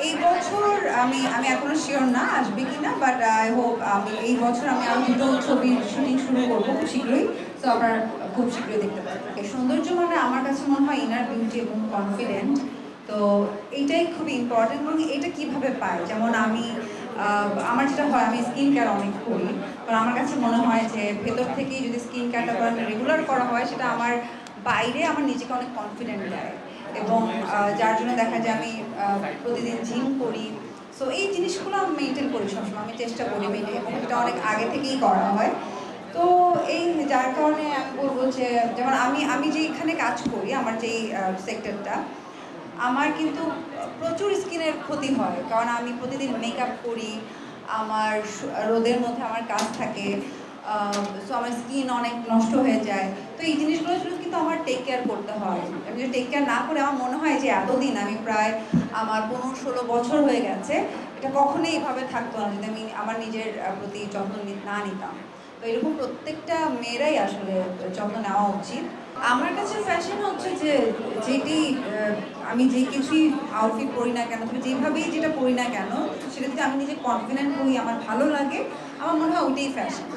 এই বছর আমি আমি এখনো শিওর না আসবে কিনা, বাট আই হোপ আমি এই বছর আমি আরো দুটো ছবির শুটিং শুরু করবো খুব শীঘ্রই। তো আপনারা খুব শীঘ্রই দেখতে পাবেন। সৌন্দর্য মানে আমার কাছে মনে হয় ইনার বিউটি এবং কনফিডেন্ট। তো এইটাই খুব ইম্পর্টেন্ট। এবং এটা কিভাবে পায়, যেমন আমি আমার যেটা হয়, আমি স্কিন কেয়ার অনেক করি। কারণ আমার কাছে মনে হয় যে ভেতর থেকেই যদি স্কিন কেয়ারটা করা রেগুলার করা হয়, সেটা আমার বাইরে আমার নিজেকে অনেক কনফিডেন্ট দেয়। এবং যার জন্য দেখা যায় আমি প্রতিদিন জিম করি। সো এই জিনিসগুলো আমি মেনটেন করি সবসময়, আমি চেষ্টা করি মেনটেন, এবং এটা অনেক আগে থেকেই করা হয়। তো এই যার কারণে আমি বলবো যে, যেমন আমি আমি যেখানে কাজ করি, আমার যেই সেক্টরটা, আমার কিন্তু প্রচুর স্কিনের ক্ষতি হয়। কারণ আমি প্রতিদিন মেকআপ করি, আমার রোদের মধ্যে আমার কাজ থাকে, সো আমার স্কিন অনেক নষ্ট হয়ে যায়। তো এই জিনিসগুলোর জন্য কিন্তু আমার টেক কেয়ার করতে হয়। আমি যদি টেক কেয়ার না করে, আমার মনে হয় যে এতদিন আমি প্রায় আমার 15-16 বছর হয়ে গেছে, এটা কখনোই এইভাবে থাকতো না যদি আমি আমার নিজের প্রতি যত্ন না নিতাম। তো এরকম প্রত্যেকটা মেয়েরাই আসলে যত্ন নেওয়া উচিত। আমার কাছে ফ্যাশন হচ্ছে যে যেটি আমি যে কিছুই আউটফিট পরি না কেন, তবে যেভাবেই যেটা পরি না কেন, সেটা যদি আমি নিজে কনফিডেন্ট হই, আমার ভালো লাগে, আমার মনে হয় ওইটাই ফ্যাশন।